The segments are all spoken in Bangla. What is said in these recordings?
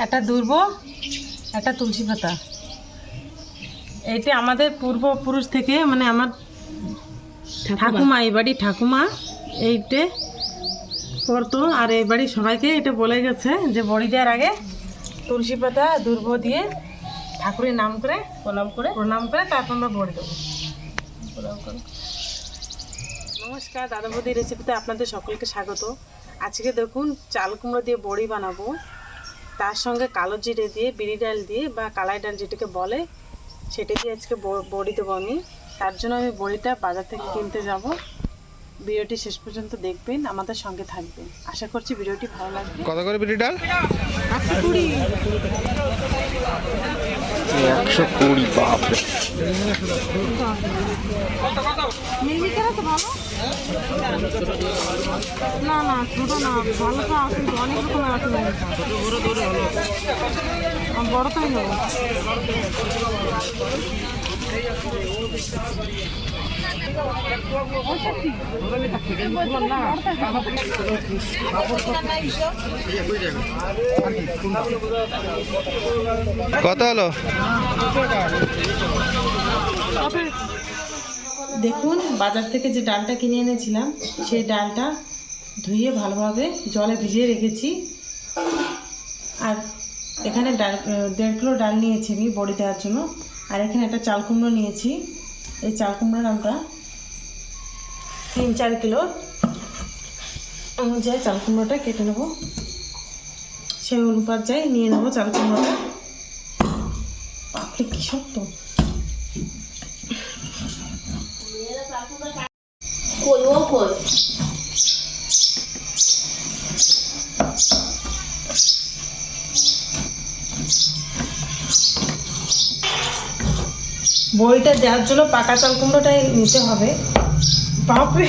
একটা দুর্ব, একটা তুলসী পাতা। এইটা আমাদের পূর্বপুরুষ থেকে, মানে আমার ঠাকুমা, এই বাড়ির ঠাকুমা এইটা করতো। আর এই বাড়ির সবাইকে এটা বলে গেছে যে বড়ি দেওয়ার আগে তুলসী পাতা দুর্ব দিয়ে ঠাকুরের নাম করে প্রণাম করে তারপর আমরা বড়ি দেবো। নমস্কার, দাদা বৌদির রেসিপিতে আপনাদের সকলকে স্বাগত। আজকে দেখুন চাল কুমড়ো দিয়ে বড়ি বানাবো। তার সঙ্গে কালো জিরে দিয়ে, বিরি ডাল দিয়ে বা কালাই ডাল যেটাকে বলে, সেটা দিয়ে আজকে বড়ি দেবো আমি। তার জন্য আমি বড়িটা বাজার থেকে কিনতে যাব। ভিডিওটি শেষ পর্যন্ত দেখবেন, আমাদের সঙ্গে থাকবেন। আশা করছি ভিডিওটি ভালো লাগবে। কত করে বিরি ডাল? 120। বাপ রে। না না, ছোট না, ভালো তো আছে, অনেক রকমের আছে। বড়টাই নেব। কত হলো? দেখুন, বাজার থেকে যে ডালটা কিনে এনেছিলাম সেই ডালটা ধুয়ে ভালোভাবে জলে ভিজিয়ে রেখেছি। আর এখানে 1.5 কিলো ডাল নিয়েছি আমি বড়ি দেওয়ার জন্য। আর এখানে একটা চাল কুমড়ো নিয়েছি। এই চাল কুমড়োর আমরা 3-4 কিলো অনুযায়ী চাল কুমড়োটা কেটে নেবো। সেই অনুপাত যাই নিয়ে নেবো চাল কুমড়োটা। আপনি কি শক্ত! বড়িটা দেওয়ার জন্য পাকা চাল কুমড়োটাই নিতে হবে। বাপরে,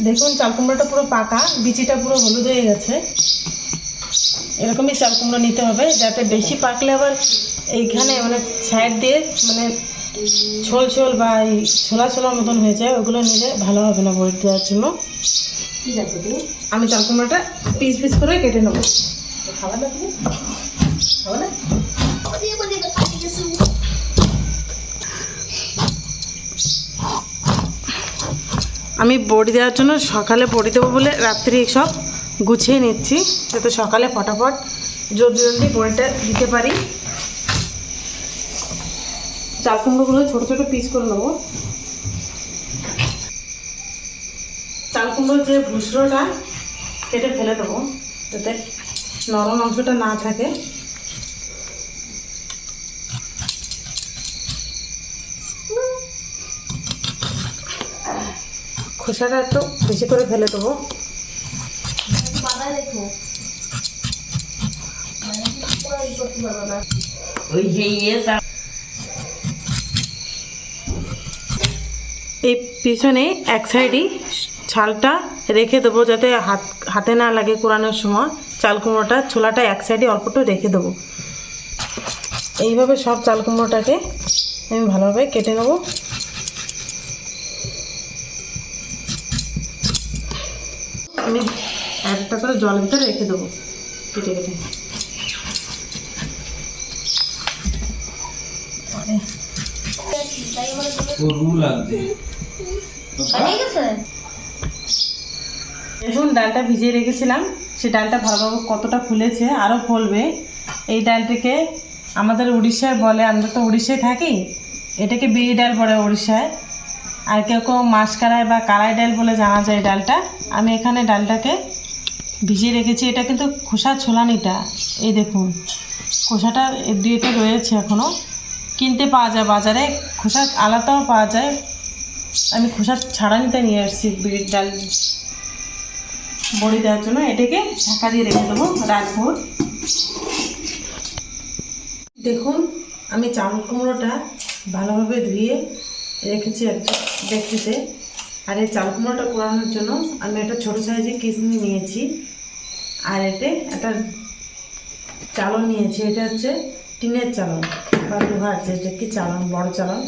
দেখুন চাল কুমড়োটা পুরো পাকা, বিচিটা পুরো হলুদ হয়ে গেছে। এরকমই চাল কুমড়ো নিতে হবে, যাতে বেশি পাকলে আবার এইখানে মানে সাইড দিয়ে মানে ছোল ছোল বা ছোলা ছোলার মতন হয়ে যায়, ওগুলো নিলে ভালো হবে না বড়ি দেওয়ার জন্য। ঠিক আছে, আমি চাল কুমড়োটা পিস পিস করে কেটে নেবো। আমি বড়ি দেওয়ার জন্য সকালে বড়ি দেবো বলে রাত্রি সব গুছিয়ে নিচ্ছি, যাতে সকালে ফটাফট জলদি জলদি বড়িটা দিতে পারি। চাল কুমড়োগুলো ছোটো ছোটো পিস করে নেবো। চাল কুমড়োর যে ভুসড়োটা কেটে ফেলে দেবো, যাতে নরম অংশটা না থাকে। খোসাটা একটু বেশি করে ফেলে দেবো। এই পিছনে এক সাইডই ছালটা রেখে দেবো, যাতে হাতে না লাগে কোরানোর সময়। চাল কুমড়োটা ছোলাটা এক সাইডে অল্পটু রেখে দেবো। এইভাবে সব চাল কুমড়োটাকে আমি ভালোভাবে কেটে নেবো। আমি একটা করে জলের ভিতরে রেখে দেবো কেটে কেটে। দেখুন ডালটা ভিজিয়ে রেখেছিলাম, সেই ডালটা ভালোভাবে কতটা ফুলেছে, আরও ফুলবে। এই ডালটাকে আমাদের উড়িষ্যায় বলে, আমরা তো উড়িষ্যায় থাকি, এটাকে বিরি ডাল বলে উড়িষ্যায়। আর কেউ কেউ মাসকালাই বা কালাই ডাল বলে জানা যায় এই ডালটা। আমি এখানে ডালটাকে ভিজিয়ে রেখেছি। এটা কিন্তু খোসা ছোলানিটা, এই দেখুন খোসাটা দিয়েটা রয়েছে এখনও। কিনতে পাওয়া যায় বাজারে, খোসা আলাদাও পাওয়া যায়। আমি খোসা ছাড়ানিটা নিয়ে আসছি বিরির ডাল বড়ি দেওয়ার জন্য। এটাকে ঢাকা দিয়ে রেখে দেবো রাতভর। দেখুন আমি চাল কুমড়োটা ভালোভাবে ধুয়ে রেখেছি একটা ডেকচিতে। আর এই চাল কুমড়োটা করানোর জন্য আমি একটা ছোটো সাইজের কিশমিশ নিয়েছি, আর এতে একটা চালন নিয়েছি। এটা হচ্ছে টিনের চালন বা লোহার, যেটা কি চালন, বড় চালন।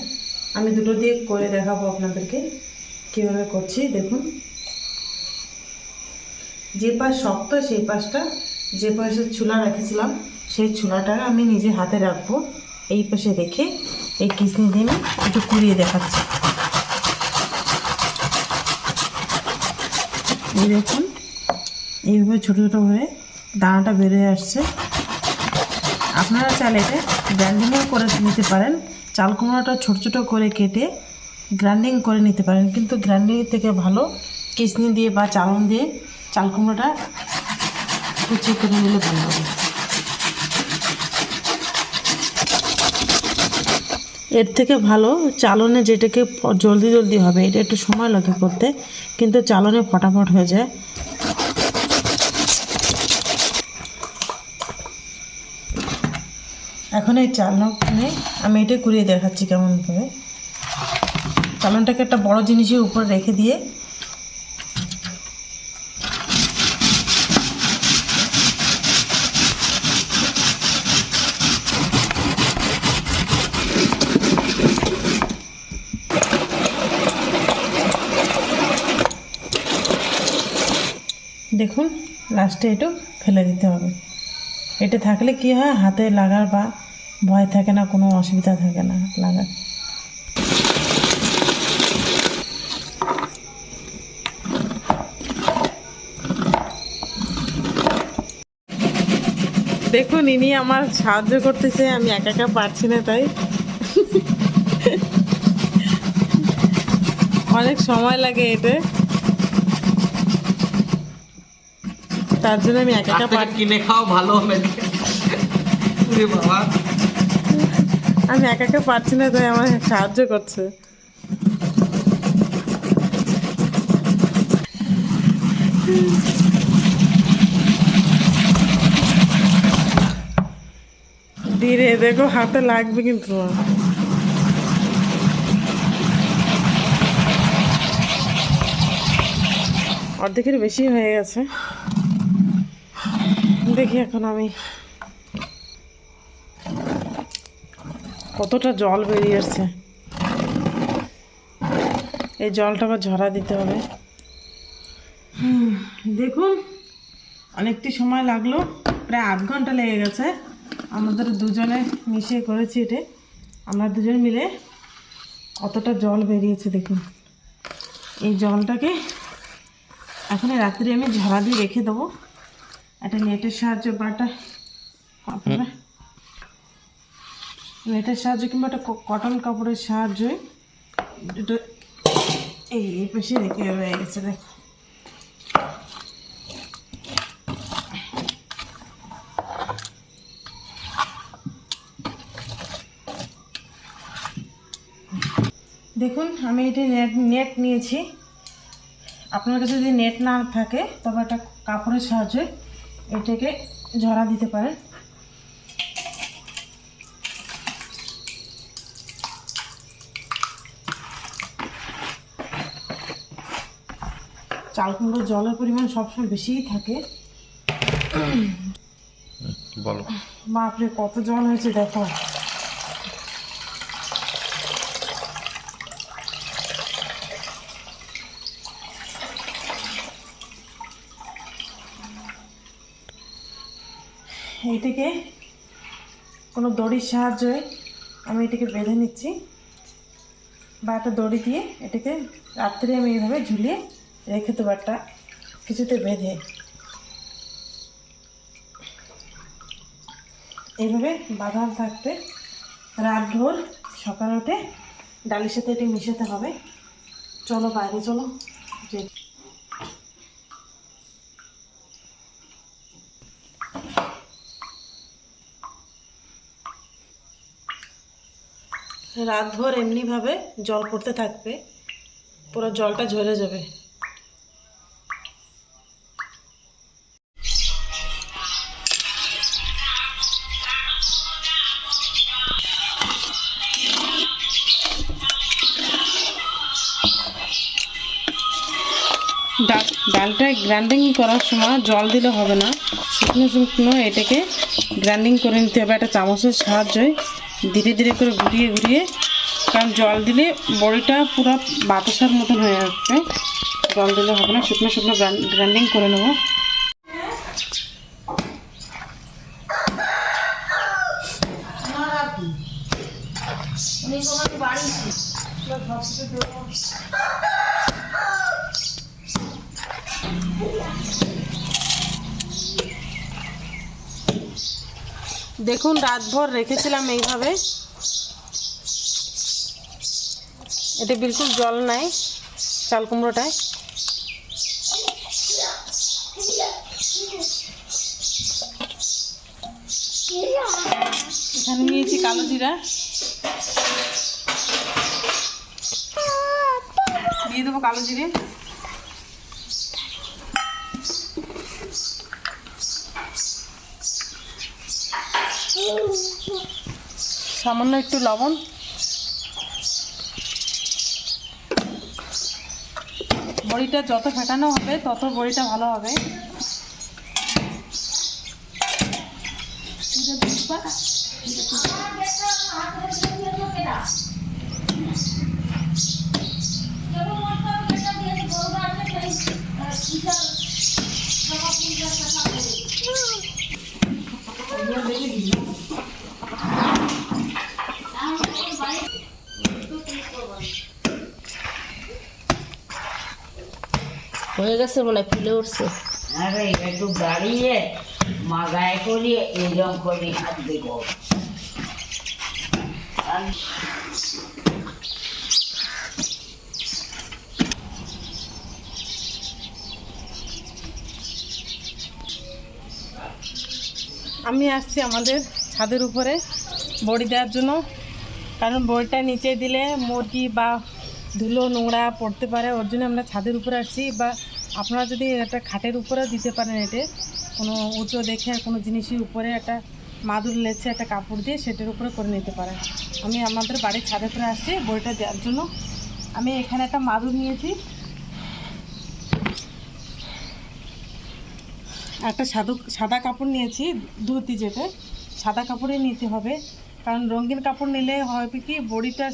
আমি দুটো দিয়ে করে দেখাবো আপনাদেরকে কীভাবে করছি। দেখুন, যে পাশ শক্ত সেই পাশটা, যে পাশে চুলা রেখেছিলাম সেই চুলাটা আমি নিজে হাতে রাখবো। এই পাশে রেখে এই কিশমিশ দিয়ে আমি একটু কুড়িয়ে দেখাচ্ছি। এই দেখুন, এইভাবে ছোটো ছোটো হয়ে দানাটা বেরিয়ে আসছে। আপনারা চাইলে এটা গ্রাইন্ডিংও করে নিতে পারেন। চাল কুমড়োটা ছোটো ছোটো করে কেটে গ্রাইন্ডিং করে নিতে পারেন, কিন্তু গ্রাইন্ডিং থেকে ভালো কিশমিশ দিয়ে বা চালন দিয়ে চাল কুমড়োটা কুচি করে নিলে ভালো হবে। এর থেকে ভালো চালনে, যেটাকে জলদি জলদি হবে, এটা একটু সময় লাগে করতে, কিন্তু চালনে ফটাফট হয়ে যায়। এখন এই চালনে আমি এটা কুড়িয়ে দেখাচ্ছি কেমনভাবে। চালনটাকে একটা বড় জিনিসের উপর রেখে দিয়ে দেখুন লাস্টে একটু ফেলে দিতে হবে। এটা থাকলে কি হয়, হাতে লাগার বা ভয় থাকে না, কোনো অসুবিধা থাকে না লাগার। দেখুন, ইনি আমার সাহায্য করতেছে, আমি একা একা পারছি না, তাই অনেক সময় লাগে এতে, তার জন্য আমি একা একা কিনে খাও ভালো হবে। বাবা, আমি একা একা পারছি না, তাই আমার সাহায্য করছে। ধীরে, দেখো হাতে লাগবে কিন্তু। অর্ধেকের বেশি হয়ে গেছে। দেখি এখন আমি কতটা জল বেরিয়ে আসছে। এই জলটা আবার ঝরা দিতে হবে। দেখুন, অনেকটি সময় লাগলো, প্রায় আধ ঘন্টা লেগে গেছে। আমাদের দুজনে মিশিয়ে করেছি এটা, আমরা দুজন মিলে কতটা জল বেরিয়েছে দেখুন। এই জলটাকে এখন রাত্রে আমি ঝরা দিয়ে রেখে দেবো একটা নেটের সাহায্যে বা একটা নেটের সাহায্যে কিংবা একটা কটন কাপড়ের সাহায্যে এটা এই পাশে রেখে হয়ে গেছে। দেখো, দেখুন আমি এটা নেট নিয়েছি। আপনার কাছে যদি নেট না থাকে তবে একটা কাপড়ের সাহায্যে এটাকে ঝরা দিতে পারেন। চাল কুমড়োর জলের পরিমাণ সবসময় বেশিই থাকে। বলো, বাপরে কত জল হয়েছে দেখো। এইটাকে কোনো দড়ির সাহায্যে আমি এটাকে বেঁধে নিচ্ছি, বা একটা দড়ি দিয়ে এটাকে রাত্রে আমি এইভাবে ঝুলিয়ে রেখে দেবো একটা কিছুতে বেঁধে। এইভাবে বাঁধা থাকতে রাত ভোর সকাল উঠে ডালের সাথে এটি মিশাতে হবে। চলো বাইরে চলো। যে রাত ভোর এমনিভাবে জল পড়তে থাকবে, পুরো জলটা ঝরে যাবে। ডালটা গ্রাইন্ডিং করার সময় জল দিলে হবে না, শুকনো শুকনো এটাকে গ্রাইন্ডিং করে নিতে হবে একটা চামচের সাহায্যে, ধীরে ধীরে করে ঘুরিয়ে ঘুরিয়ে, কারণ জল দিলে বড়িটা পুরো বাতাসার মতন হয়ে আসবে। জল দিলে হবে না, শুকনো শুকনো গ্রাইন্ডিং করে নেব। দেখুন রাতভর রেখেছিলাম এইভাবে, এটা বিলকুল জল নাই চাল কুমড়োটায়। এখানে নিয়েছি কালো জিরা, দিয়ে দেবো কালো জিরে, সামান্য একটু লবণ, বড়িটা যত ফেটানো হবে তত বড়িটা ভালো হবে। হয়ে গেছে মনে হয়, ফুলে উঠছে। আরে একটু দাঁড়িয়ে মাগায় করিয়ে এরকম করে হাত দেব। আমি আসছি আমাদের ছাদের উপরে বড়ি দেওয়ার জন্য, কারণ বড়িটা নিচে দিলে মুরগি বা ধুলো নোংরা পড়তে পারে, ওর জন্য আমরা ছাদের উপরে আসছি। বা আপনারা যদি একটা খাটের উপরে দিতে পারেন, এতে কোনো উঁচু দেখে কোনো জিনিসের উপরে একটা মাদুর লেছে একটা কাপড় দিয়ে সেটার উপরে করে নিতে পারেন। আমি আমাদের বাড়ির ছাদের উপরে আসছি বড়িটা দেওয়ার জন্য। আমি এখানে একটা মাদুর নিয়েছি, একটা সাদা কাপড় নিয়েছি, ধুতি যেটা সাদা কাপড়ে নিতে হবে, কারণ রঙিন কাপড় নিলে হবে কি বড়িটা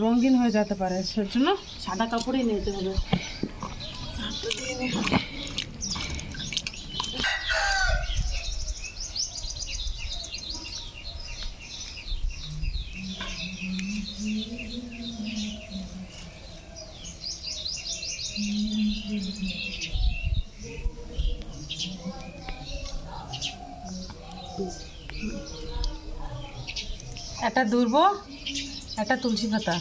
রঙিন হয়ে যেতে পারে, সেজন্য সাদা কাপড়ই নিতে হবে। একটা দুর্ব, একটা তুলসী পাতা,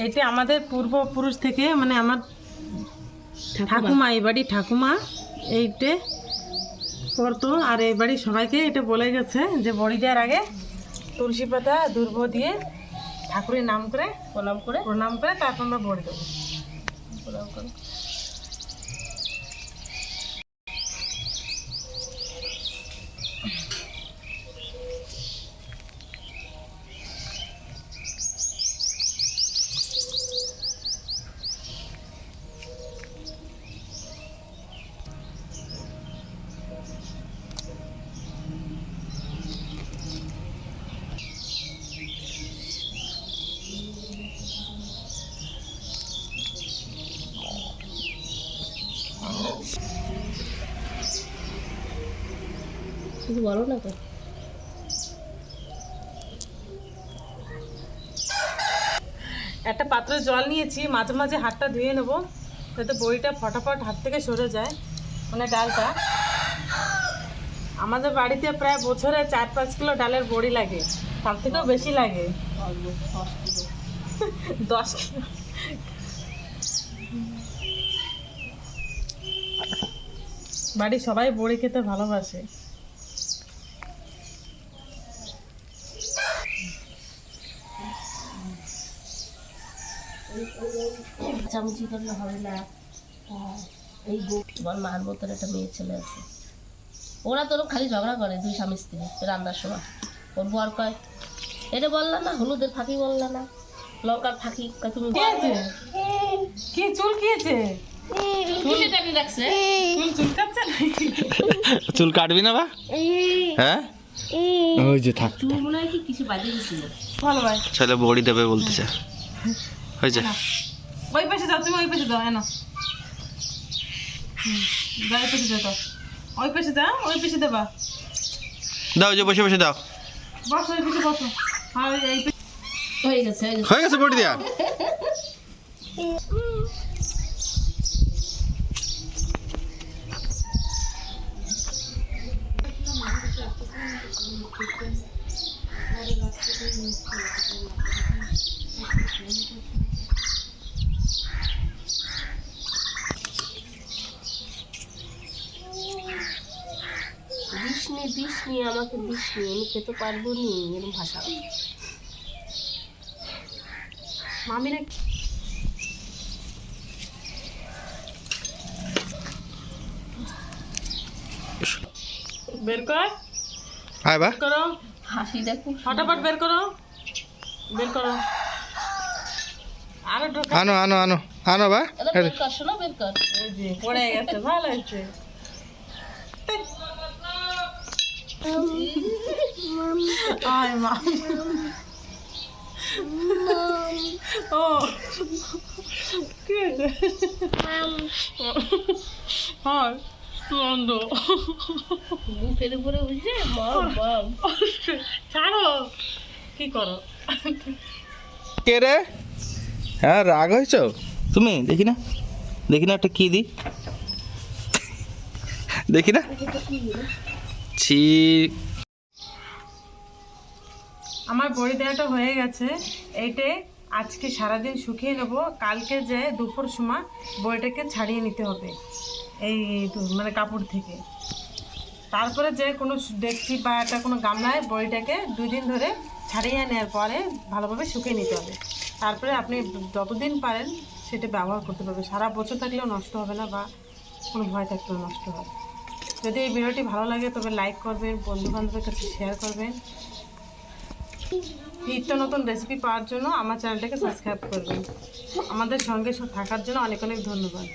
এইটা আমাদের পূর্বপুরুষ থেকে, মানে আমার ঠাকুমা, এই বাড়ি ঠাকুমা এইটা করতো, আর এই বাড়ি সবাইকে এটা বলে গেছে যে বড়ি দেওয়ার আগে তুলসী পাতা দুর্ব দিয়ে ঠাকুরের নাম করে প্রণাম করে তারপর আমরা বড়ি দেবো। প্রণাম করে কিছু বলো না তো। একটা পাত্রে জল নিয়েছি, মাঝে মাঝে হাতটা ধুয়ে নেবো যাতে বড়িটা ফটাফট হাত থেকে সরে যায়, মানে ডালটা। আমাদের বাড়িতে প্রায় বছরে 4-5 কিলো ডালের বড়ি লাগে, তার থেকেও বেশি লাগে, 10 কিলো। বাড়ির সবাই বড়ি খেতে ভালোবাসে। চামচি করলে হবে না। এই তোমার মার মতন একটা মেয়ে ছেলে আছে, ওরা তোর খালি ঝগড়া করে, দুই স্বামী স্ত্রী রান্নার সময়। ওর বর কয় এটা বললা না, হলুদের ফাঁকি বললা না, লঙ্কার ফাঁকি তুমি কি চুল কিয়েছে? কিসে টানি রাখছে? চুল কাটছে নাকি? চুল কাটবি না বা? হ্যাঁ ওই যে থাক চুল মনে হয় কি কিছু বাজে গেছিল। ভালো ভাই, ছেলে বড়ি দেবে বলতেছে হয়েছে। ওই পাশে যাও, তুমি ওই পাশে যাও, এনো যাও, ওই পাশে যাও, ওই পাশে যাও, ওই পাশে দেবা। দাও যে বসে বসে দাও। বসো, ওই পাশে বসো। আর এই হয়ে গেছে হয়ে গেছে বড়ি দেয়া। দিসনি আমাকে দিসনি, আমি খেতে পারবো নি, এরকম ভাষা। মামিরা বের কর, আয় বা বের করো, হাসি দেখো ফটাফট বের করো, বের করো। আরো ঢোকা। আনো আনো আনো আনো বা। বের কর, শোনো বের কর। ওই যে পড়ে গেছে, ভালো হয়েছে। আয় মা, ও কি হয়েছে? হ্যাঁ আনন্দ। বুকের উপরে উঠে মম মম। ছাড়ো, কি করো? কে রে? হ্যাঁ রাগ হয়েছ তুমি? দেখি না দেখি না একটা কি দি, দেখি না। ছি আমার বড়ি দেওয়াটা হয়ে গেছে। এইটে আজকে সারাদিন শুকিয়ে নেব, কালকে যে দুপুর সময় বড়িটাকে ছাড়িয়ে নিতে হবে এই মানে কাপড় থেকে। তারপরে যে কোনো ডেকচি বা একটা কোনো গামলায় বড়িটাকে 2 দিন ধরে ছাড়িয়ে নেওয়ার পরে ভালোভাবে শুকিয়ে নিতে হবে। তারপরে আপনি যতদিন পারেন সেটা ব্যবহার করতে পারবেন, সারা বছর থাকলেও নষ্ট হবে না বা কোনো ভয় থাকলেও নষ্ট হবে। যদি এই ভিডিওটি ভালো লাগে তবে লাইক করবেন, বন্ধুবান্ধবের কাছে শেয়ার করবেন। নিত্য নতুন রেসিপি পাওয়ার জন্য আমার চ্যানেলটাকে সাবস্ক্রাইব করবেন। আমাদের সঙ্গে থাকার জন্য অনেক অনেক ধন্যবাদ।